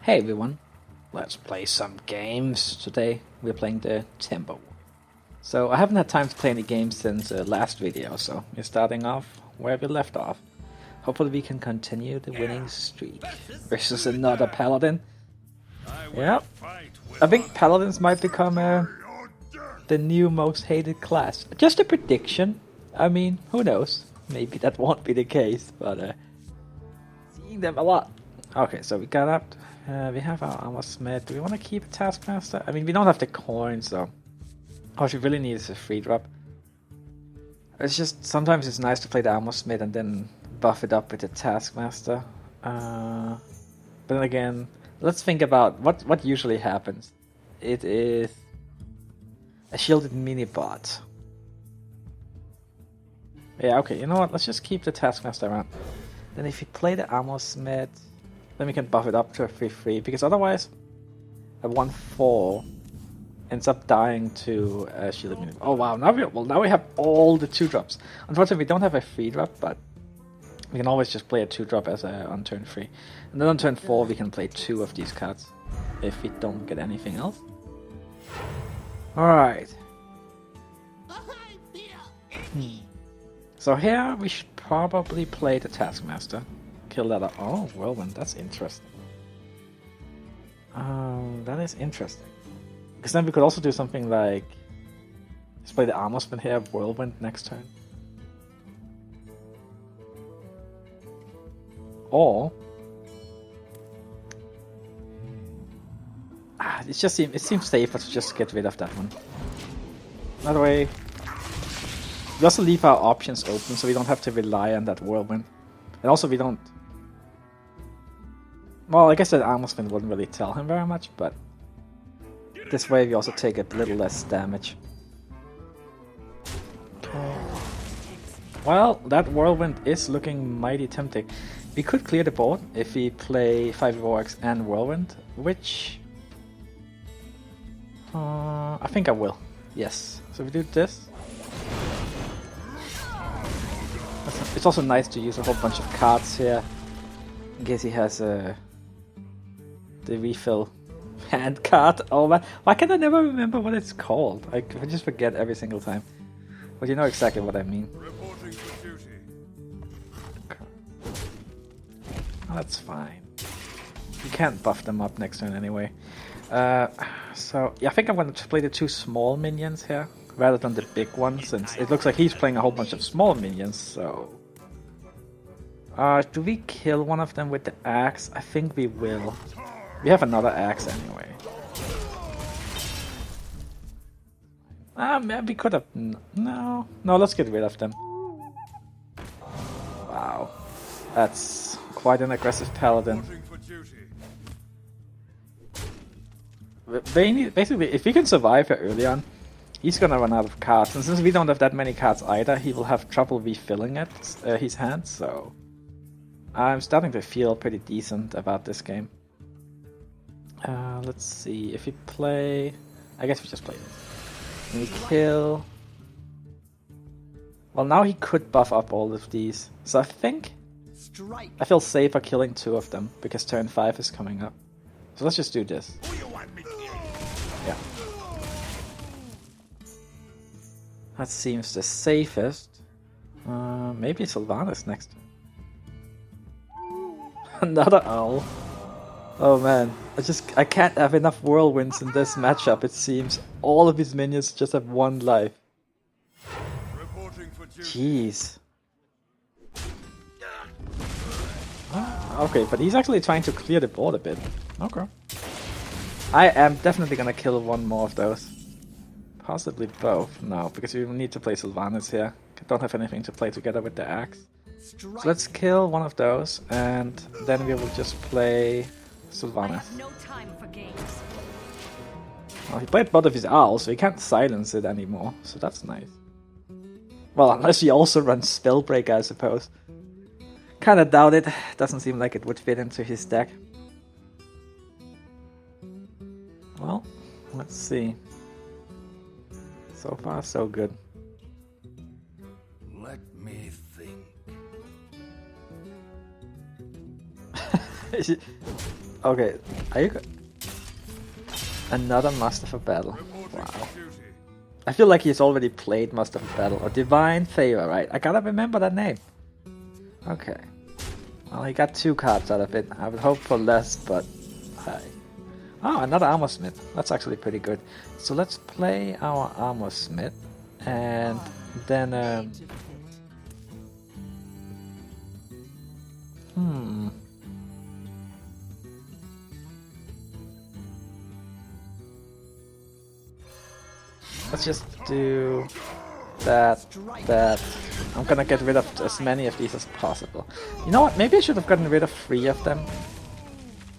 Hey everyone, let's play some games. Today we're playing the Tempo. So I haven't had time to play any games since the last video, so we're starting off where we left off. Hopefully we can continue the winning streak versus another Paladin. Yeah, I think Paladins might become the new most hated class. Just a prediction. I mean, who knows? Maybe that won't be the case, but seeing them a lot. Okay, so we got up. We have our armor smith. Do we want to keep a taskmaster? I mean, we don't have the coin, so all we really need is a free drop. It's just sometimes it's nice to play the armor smith and then buff it up with the taskmaster. But then again, let's think about what usually happens. It is a shielded mini bot. Yeah, okay. You know what? Let's just keep the taskmaster around. Then if you play the armor smith, then we can buff it up to a 3-3, because otherwise a 1-4 ends up dying to a shielded mini. Oh wow! Now we have all the 2-drops. Unfortunately, we don't have a 3-drop, but we can always just play a 2-drop as on turn 3, and then on turn 4 we can play 2 of these cards if we don't get anything else. All right. So here we should probably play the taskmaster. Kill that up. Oh, Whirlwind, that's interesting. That is interesting. Because then we could also do something like just play the armor smith here, Whirlwind next turn. Or it seems safer to just get rid of that one. Another way, we also leave our options open so we don't have to rely on that Whirlwind. And also we don't... Well, I guess that armor smith wouldn't really tell him very much, but this way we also take a little less damage. Okay. Well, that Whirlwind is looking mighty tempting. We could clear the board if we play 5 Warwicks and Whirlwind, which... I think I will. Yes. So we do this. It's also nice to use a whole bunch of cards here, in case he has the refill hand card. Oh man, why can I never remember what it's called? I just forget every single time. But you know exactly what I mean. Reporting for duty. Okay. That's fine. You can't buff them up next turn anyway. So yeah, I think I'm going to play the 2 small minions here rather than the big one, since it looks like he's playing a whole bunch of small minions. So do we kill one of them with the axe? I think we will. We have another axe anyway. Maybe we could have... No, let's get rid of them. Wow. That's quite an aggressive paladin. Basically, if we can survive here early on, he's gonna run out of cards. And since we don't have that many cards either, he will have trouble refilling his hand, so... I'm starting to feel pretty decent about this game. Let's see, if we play... I guess we just play it. And we kill... Well, now he could buff up all of these. So I think... I feel safer killing 2 of them, because turn 5 is coming up. So let's just do this. Yeah. That seems the safest. Maybe Sylvanas next turn. Another owl. Oh man, I can't have enough whirlwinds in this matchup, it seems. All of his minions just have 1 life. Jeez. Okay, but he's actually trying to clear the board a bit. Okay. I am definitely gonna kill 1 more of those. Possibly both. No, because we will need to play Sylvanas here. Don't have anything to play together with the axe. So let's kill 1 of those, and then we will just play Sylvanas. Well, he played both of his owls, so he can't silence it anymore, so that's nice. Well, unless he also runs Spellbreaker, I suppose. Kinda doubt it. Doesn't seem like it would fit into his deck. Well, let's see. So far, so good. Let me think. Okay, are you... Another Master for Battle. Wow. I feel like he's already played Master for Battle. Or Divine Favor, right? I gotta remember that name. Okay. Well, he got 2 cards out of it. I would hope for less, but... Oh, another Armor Smith. That's actually pretty good. So let's play our Armor Smith. And then... Let's just do that. I'm gonna get rid of as many of these as possible. You know what? Maybe I should have gotten rid of 3 of them.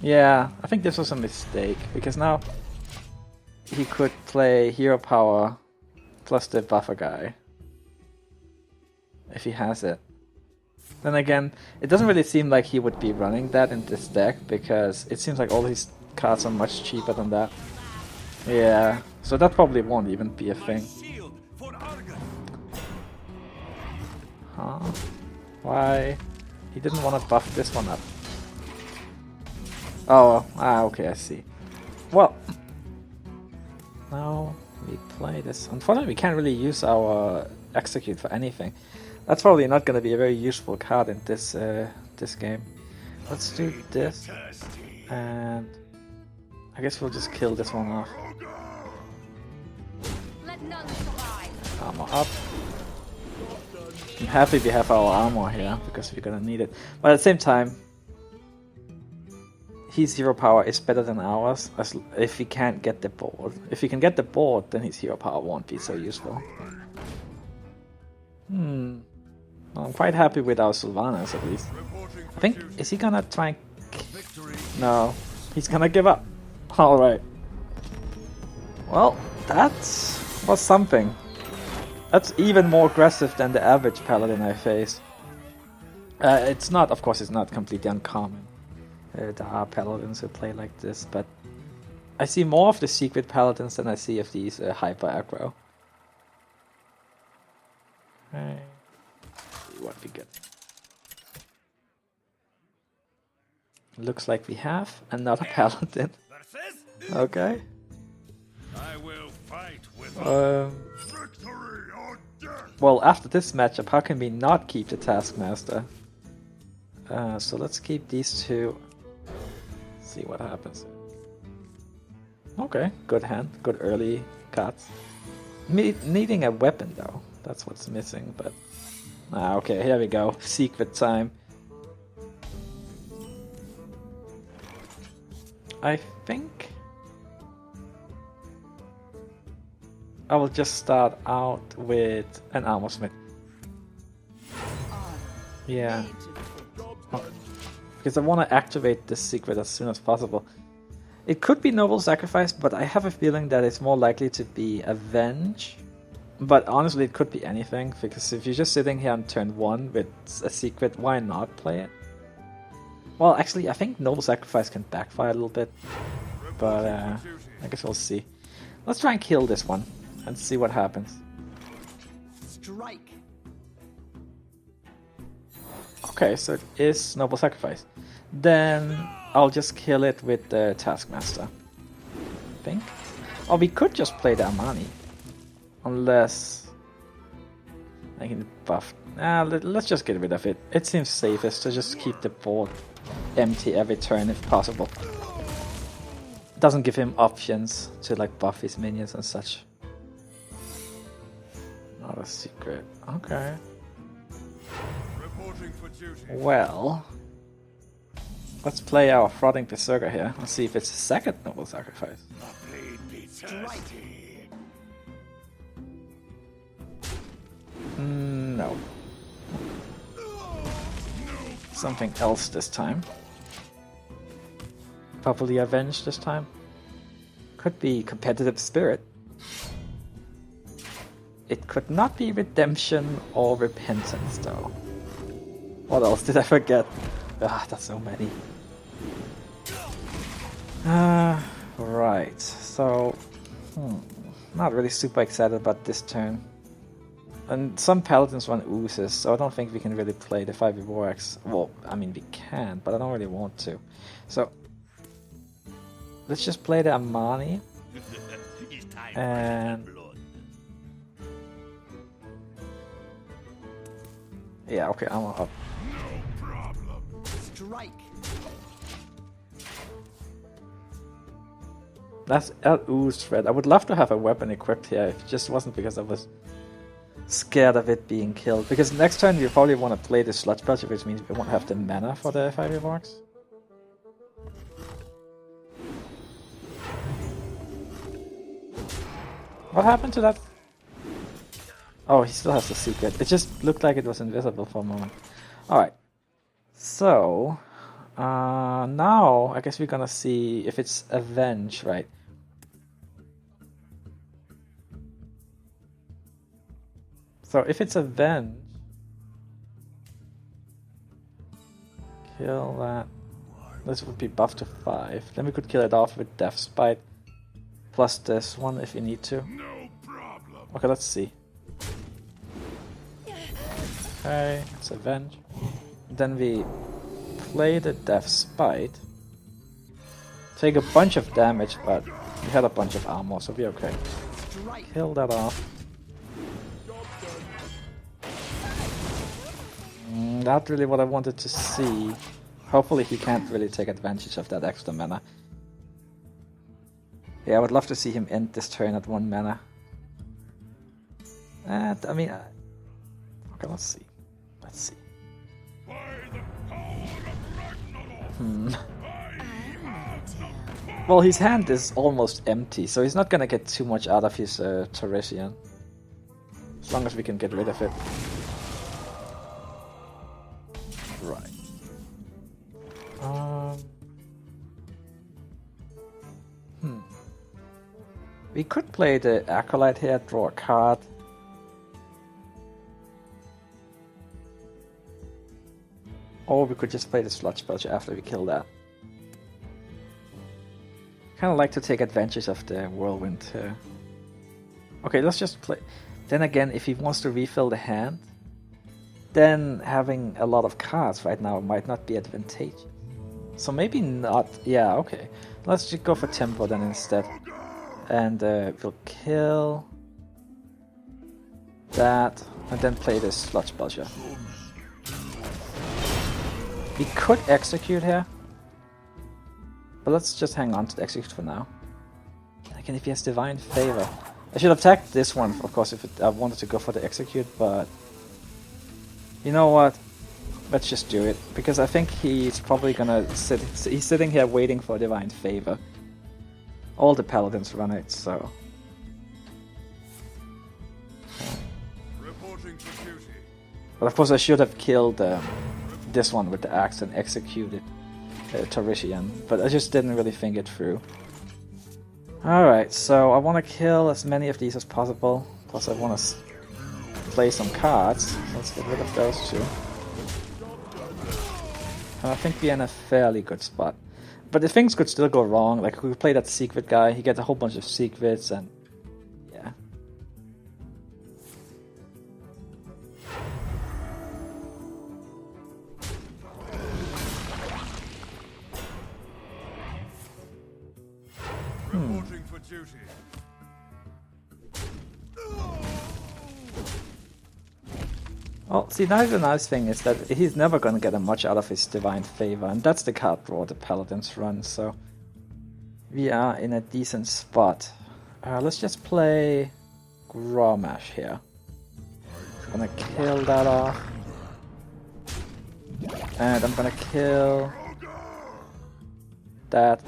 Yeah, I think this was a mistake, because now he could play Hero Power plus the buffer guy. If he has it. Then again, it doesn't really seem like he would be running that in this deck, because it seems like all his cards are much cheaper than that. Yeah, so that probably won't even be a thing. Huh? Why? He didn't want to buff this one up. Oh, okay, I see. Well, now we play this. Unfortunately, we can't really use our execute for anything. That's probably not going to be a very useful card in this this game. Let's do this, and I guess we'll just kill this one off. Armor up. I'm happy we have our armor here, because we're gonna need it. But at the same time, his hero power is better than ours, as if he can't get the board. If he can get the board, then his hero power won't be so useful. Well, I'm quite happy with our Sylvanas, at least. I think, is he gonna try and... No, he's gonna give up. Alright. Well, that was something. That's even more aggressive than the average paladin I face. It's not, of course, it's not completely uncommon. There are paladins who play like this, but I see more of the secret paladins than I see of these hyper aggro. Okay. See what we get. Looks like we have another paladin. Okay. I will fight with well, after this matchup, how can we not keep the Taskmaster? So let's keep these 2. See what happens. Okay, good hand, good early cards. Needing a weapon though, that's what's missing. But okay, here we go. Secret time. I think I will just start out with an Armor Smith. Yeah. Because I want to activate this secret as soon as possible. It could be Noble Sacrifice, but I have a feeling that it's more likely to be Avenge. But honestly, it could be anything, because if you're just sitting here on turn 1 with a secret, why not play it? Well, actually, I think Noble Sacrifice can backfire a little bit. But I guess we'll see. Let's try and kill this one and see what happens. Strike. Okay, so it is Noble Sacrifice. Then I'll just kill it with the Taskmaster. I think. Or we could just play the Amani. Unless I can buff. Let's just get rid of it. It seems safest to just keep the board empty every turn if possible. Doesn't give him options to like buff his minions and such. Not a secret. Okay. Well, let's play our Frothing Berserker here and see if it's a second Noble Sacrifice. No. Something else this time. Probably Avenge this time. Could be Competitive Spirit. It could not be Redemption or Repentance though. What else did I forget? That's so many. Right. So, not really super excited about this turn. And some paladins run oozes, so I don't think we can really play the 5e Vorax. Well, I mean we can, but I don't really want to. So, let's just play the Amani. It's time And for blood. yeah, okay, I'm up. No problem. Strike. That's L-Oo's threat. I would love to have a weapon equipped here if it just wasn't because I was scared of it being killed. Because next turn we probably want to play the Sludge Belcher, which means we won't have the mana for the Fiery Walks. What happened to that? Oh, he still has the secret. It just looked like it was invisible for a moment. Alright. So, now I guess we're gonna see if it's Avenge, right? So if it's Avenge, kill that. This would be buffed to 5. Then we could kill it off with Death Spite. Plus this one if we need to. No problem. Okay, let's see. Okay, it's Avenge. Then we play the Death Spite. Take a bunch of damage, but we had a bunch of armor, so we're okay. Strike. Kill that off. Not really what I wanted to see. Hopefully he can't really take advantage of that extra mana. Yeah, I would love to see him end this turn at 1 mana. And, I mean... okay, let's see. Let's see. By the power of Ragnarok. Well, his hand is almost empty, so he's not gonna get too much out of his Torresian. As long as we can get rid of it. Right. We could play the Acolyte here, draw a card. Or we could just play the Sludge Belcher after we kill that. Kinda like to take advantage of the Whirlwind here. Okay, let's just play. Then again, if he wants to refill the hand, then having a lot of cards right now might not be advantageous. So maybe not. Yeah, okay. Let's just go for Tempo then instead. And we'll kill that, and then play this Sludge Belcher. We could execute here, but let's just hang on to the execute for now. Again, if he has Divine Favor, I should have attacked this one, of course, if I wanted to go for the execute, but you know what? Let's just do it, because I think he's probably gonna sit. He's sitting here waiting for Divine Favor. All the paladins run it, so. Reporting for duty. But of course, I should have killed this one with the axe and executed Torresian, but I just didn't really think it through. Alright, so I want to kill as many of these as possible, plus I want to play some cards. Let's get rid of those two. And I think we're in a fairly good spot. But the things could still go wrong, like we play that secret guy, he gets a whole bunch of secrets, and yeah. Reporting for duty. Well, see, now the nice thing is that he's never going to get much out of his Divine Favor, and that's the card draw the Paladins run, so we are in a decent spot. Let's just play Grommash here. Gonna kill that off. And I'm gonna kill that.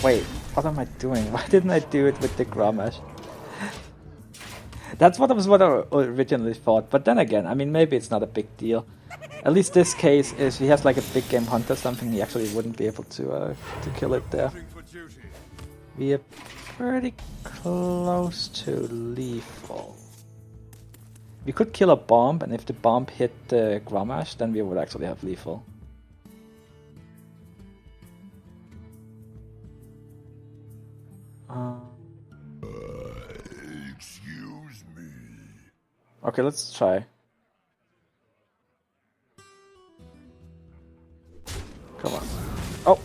Wait, what am I doing? Why didn't I do it with the Grommash? That's what I originally thought, but then again, I mean, maybe it's not a big deal. At least this case is he has like a big game hunter, something he actually wouldn't be able to kill it there. We are pretty close to lethal. We could kill a bomb, and if the bomb hit the Grommash, then we would actually have lethal. Excuse me. Okay, let's try. Come on. Oh!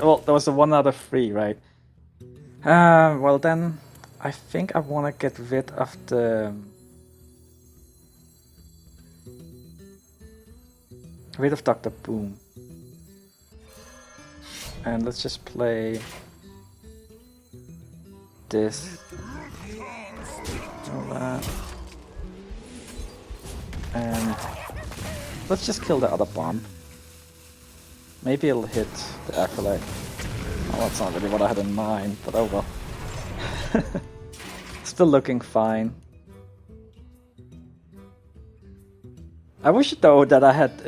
Well, there was a 1 out of 3, right? Well then, I think I want to get rid of the... Rid of Dr. Boom. And let's just play... this. All that. And... let's just kill the other bomb. Maybe it'll hit the Acolyte. Oh, that's not really what I had in mind, but oh well. Still looking fine. I wish though that I had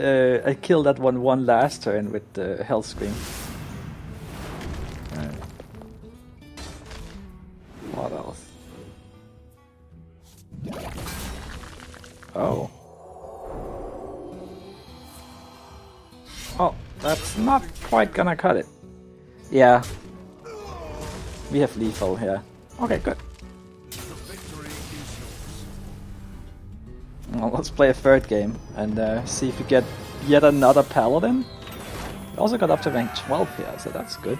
I killed that one last turn with the Hell Scream. What else? Oh. Oh, that's not quite gonna cut it. Yeah. We have lethal here. Okay, good. Well, let's play a third game and see if we get yet another Paladin. We also got up to rank 12 here, so that's good.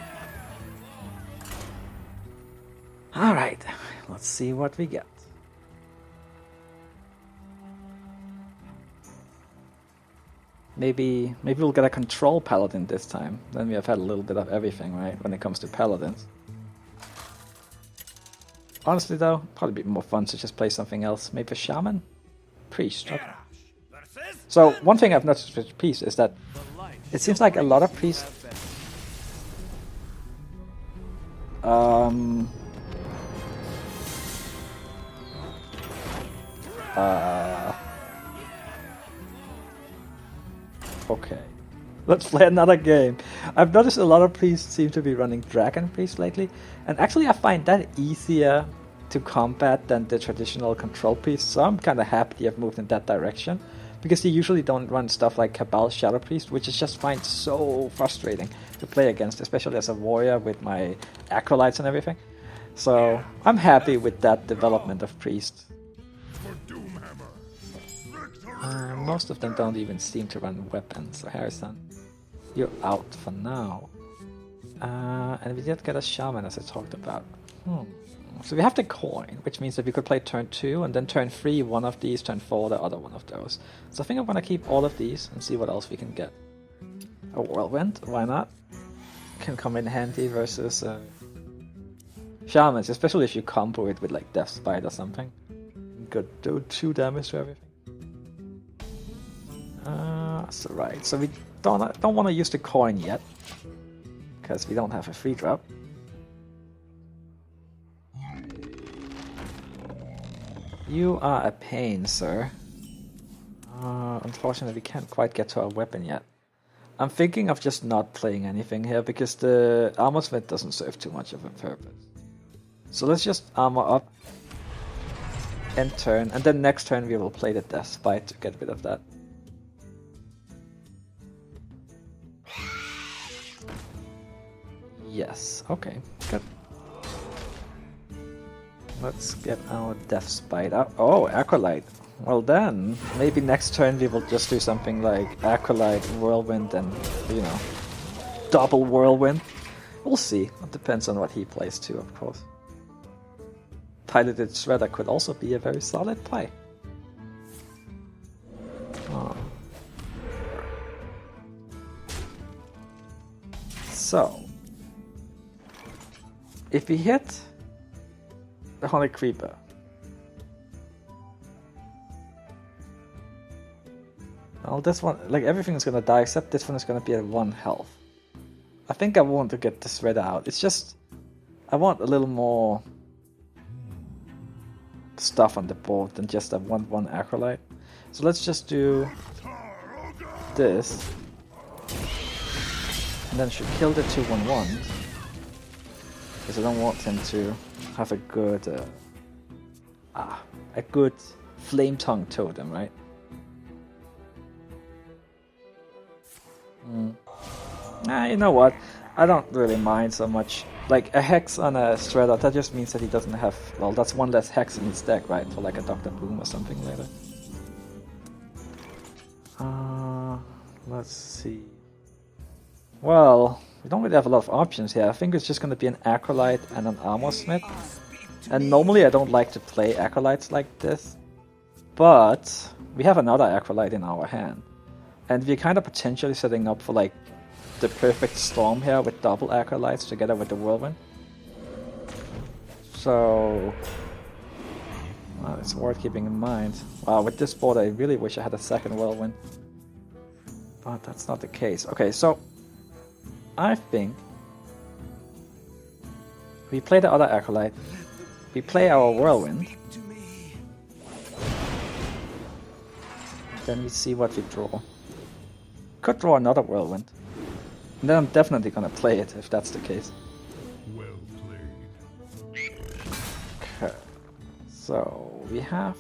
Alright, let's see what we get. Maybe we'll get a control Paladin this time. Then we have had a little bit of everything, right, when it comes to Paladins. Honestly though, probably be more fun to just play something else. Maybe a Shaman? Priest, okay. So, one thing I've noticed with Priest is that it seems like a lot of Priests... Okay. Let's play another game. I've noticed a lot of priests seem to be running Dragon Priest lately, and actually I find that easier to combat than the traditional control priest, so I'm kind of happy I've moved in that direction, because you usually don't run stuff like Cabal Shadow Priest, which I just find so frustrating to play against, especially as a warrior with my acolytes and everything. So I'm happy with that development of priest. Most of them don't even seem to run weapons, so Harrison, you're out for now. And we did get a Shaman, as I talked about. So we have the coin, which means that we could play turn 2, and then turn 3 one of these, turn 4 the other one of those. So I think I'm gonna keep all of these and see what else we can get. A Whirlwind, why not? Can come in handy versus Shamans, especially if you combo it with like Death Spite or something. You could do 2 damage to everything. So right, so we don't want to use the coin yet, because we don't have a free drop. You are a pain, sir. Unfortunately, we can't quite get to our weapon yet. I'm thinking of just not playing anything here, because the armor smith doesn't serve too much of a purpose. So let's just armor up, end turn, and then next turn we will play the Death Spite to get rid of that. Yes, okay, good. Let's get our Death Spite out. Oh, Acolyte. Well then, maybe next turn we will just do something like Acolyte, Whirlwind, and, you know, double Whirlwind. We'll see. It depends on what he plays too, of course. Piloted Shredder could also be a very solid play. Oh. So, if we hit the Honey Creeper, well, this one, like everything is gonna die except this one is gonna be at 1 health. I think I want to get the Shredder out. It's just, I want a little more stuff on the board than just a 1/1 Acolyte. So let's just do this, and then should kill the 2/1/1s. Because I don't want him to have a good Flame Tongue Totem, right? You know what? I don't really mind so much. Like, a Hex on a Shredder, that just means that he doesn't have... Well, that's 1 less Hex in his deck, right? For like a Dr. Boom or something later. Let's see... Well, we don't really have a lot of options here. I think it's just going to be an Acolyte and an Armor Smith. And normally I don't like to play Acolytes like this. But we have another Acolyte in our hand. And we're kind of potentially setting up for like the perfect storm here with double Acolytes together with the Whirlwind. So... well, it's worth keeping in mind. Wow, with this board I really wish I had a second Whirlwind. But that's not the case. Okay, so I think we play the other Acolyte, we play our Whirlwind, then we see what we draw. Could draw another Whirlwind, and then I'm definitely gonna play it if that's the case. Well played. Okay, so we have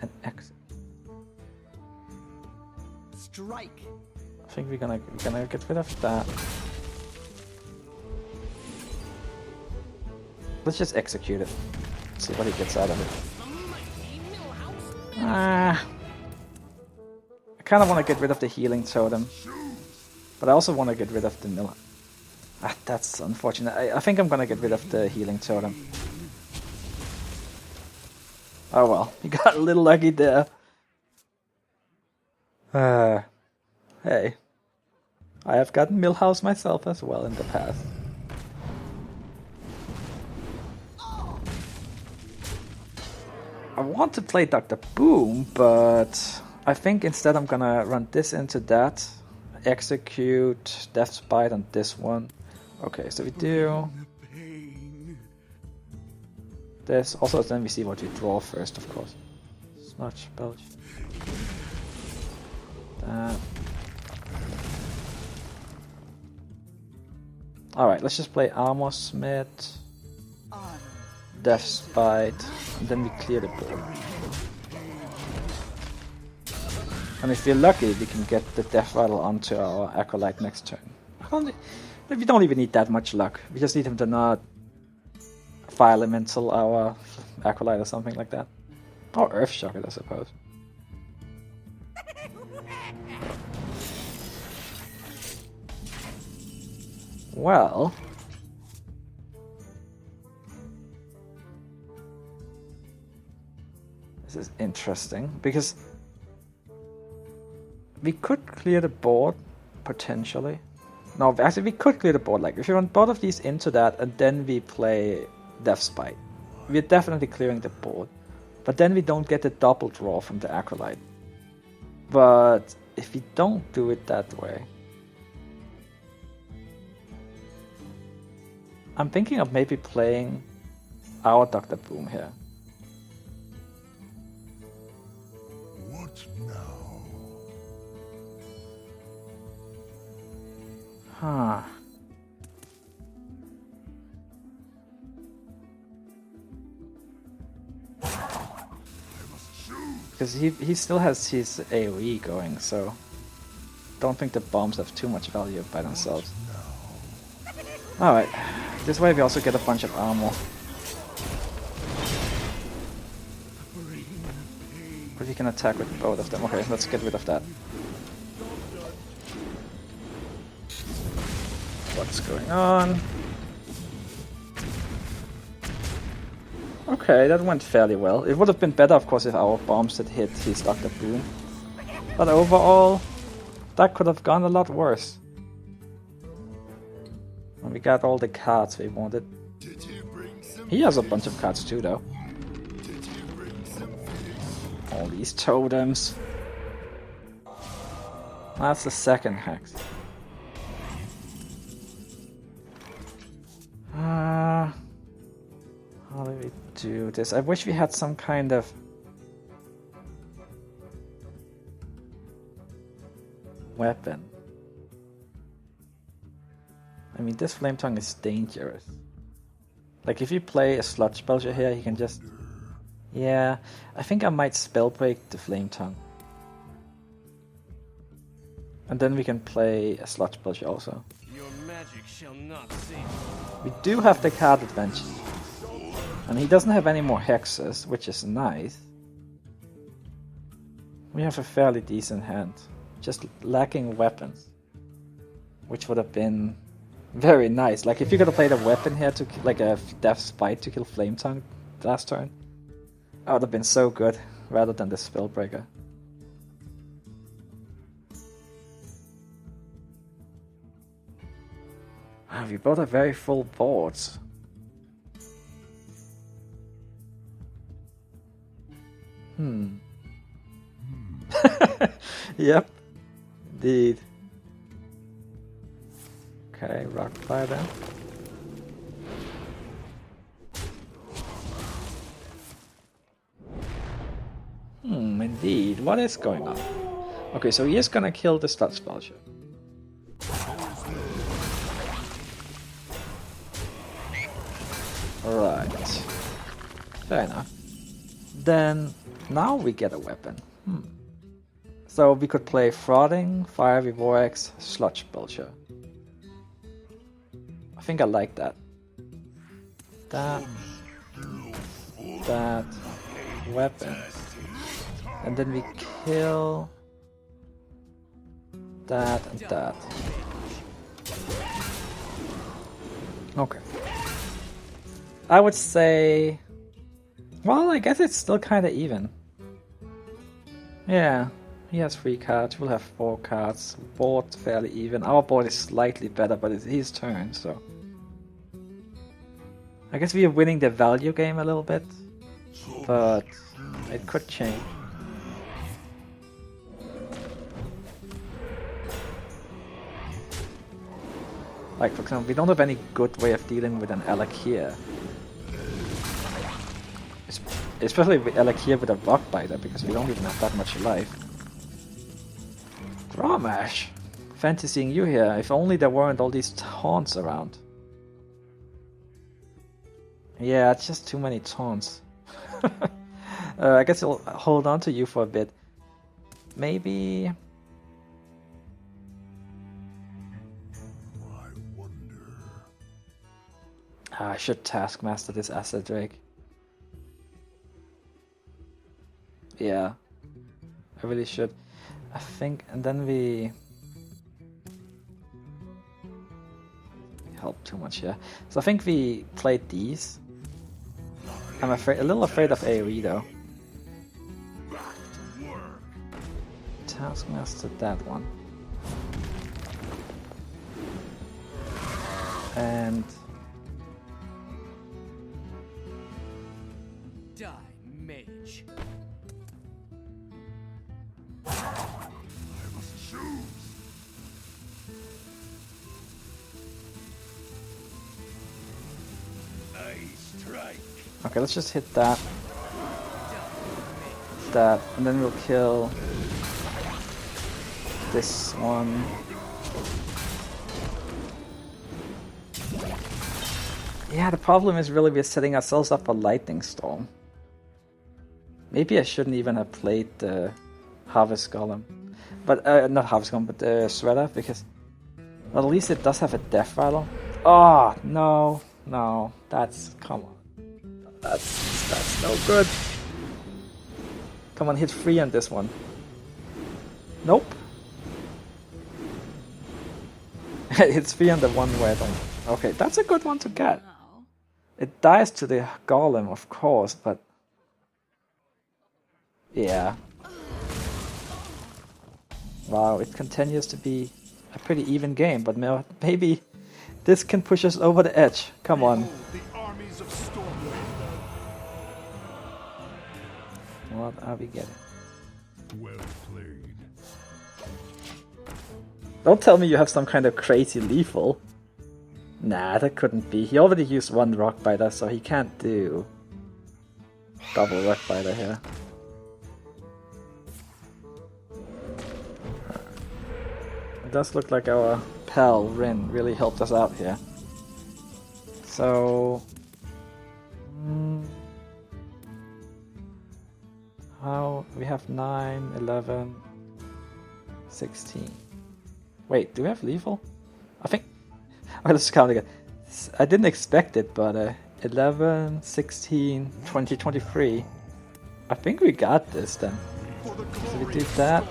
an exit. Strike. I think we're gonna get rid of that. Let's just execute it. See what he gets out of it. I kind of want to get rid of the healing totem, but I also want to get rid of the mill. That's unfortunate. I think I'm gonna get rid of the healing totem. Oh well, you got a little lucky there. Hey, I have gotten Millhouse myself as well in the past. I want to play Dr. Boom, but I think instead I'm gonna run this into that, execute Death's Bite on this one. Okay, so we do this. Also, then we see what we draw first, of course. Sludge, Belch. That. Alright, let's just play Armor Smith, Death's Bite, and then we clear the board. And if we're lucky, we can get the Death Rattle onto our Acolyte next turn. We don't even need that much luck. We just need him to not Fire Elemental our Acolyte or something like that. Or Earth Shock it, I suppose. Well... this is interesting, because we could clear the board, potentially. No, actually we could clear the board. Like, if you run both of these into that, and then we play Death's Bite, we're definitely clearing the board. But then we don't get the double draw from the Acolyte. But if we don't do it that way... I'm thinking of maybe playing our Dr. Boom here. What now? Huh. Because he still has his AoE going, so don't think the bombs have too much value by themselves. Alright, this way we also get a bunch of armor. But we can attack with both of them. Okay, let's get rid of that. What's going on? Okay, that went fairly well. It would have been better, of course, if our bombs had hit his Dr. Boom. But overall, that could have gone a lot worse. And we got all the cards we wanted. He has a bunch of cards too, though. All these totems. That's the second hex. How do we do this? I wish we had some kind of weapon. I mean, this Flame Tongue is dangerous. Like, if you play a Sludge Belcher here, he can just... yeah, I think I might Spellbreak the Flame Tongue. And then we can play a Sludge Belcher also. Your magic shall not save. We do have the card advantage. And he doesn't have any more hexes, which is nice. We have a fairly decent hand. just lacking weapons, which would have been very nice. Like if you could have played a weapon here to like a Death Spite to kill Flame Tongue last turn, that would have been so good rather than the Spellbreaker. We both have very full boards. Yep, indeed. Okay, Rock Paladin. Indeed. What is going on? Okay, so he is gonna kill the Stud Spellsher. Right. Fair enough. Then, now we get a weapon. So we could play Frothing, Fiery Vorax, Sludge Belcher. I think I like that. That. Weapon. And then we kill that and that. Okay. I would say... Well, I guess it's still kind of even. Yeah, he has 3 cards, we'll have 4 cards. Board fairly even. Our board is slightly better, but it's his turn, so... I guess we are winning the value game a little bit, but it could change. Like, for example, we don't have any good way of dealing with an Alakir. Especially with Alakir with a Rockbiter, because we don't even have that much life. Grommash! Fantasying you here, if only there weren't all these taunts around. Yeah, it's just too many taunts. I guess I'll hold on to you for a bit. Maybe... I should Taskmaster this Acid Drake. Yeah, I really should. I think, and then we help too much here. So I think we played these. I'm a little afraid of AoE though. Taskmaster that one. And Die, mage. okay, let's just hit that. That, and then we'll kill this one. Yeah, the problem is really we're setting ourselves up for Lightning Storm. Maybe I shouldn't even have played the Harvest Golem. But, not Harvest Golem, but the Shredder, because well, at least it does have a Death Rattle. Oh, no, no, that's, come on. That's no good. Come on, hit 3 on this one. Nope. It's 3 on the one where I don't... Okay, that's a good one to get. It dies to the Golem, of course, but... Yeah. Wow, it continues to be a pretty even game, but maybe this can push us over the edge. Come on. What are we getting? Well played. Don't tell me you have some kind of crazy lethal. Nah, that couldn't be. He already used 1 Rockbiter, so he can't do double Rockbiter here. It does look like our pal Rin really helped us out here. So... how... we have 9, 11, 16. Wait, do we have lethal? I think... okay, let's count again. I didn't expect it, but 11, 16, 20, 23. I think we got this then. So we do that.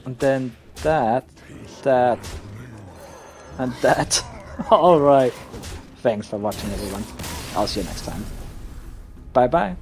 And then that, and that. Alright. Thanks for watching, everyone. I'll see you next time. Bye bye.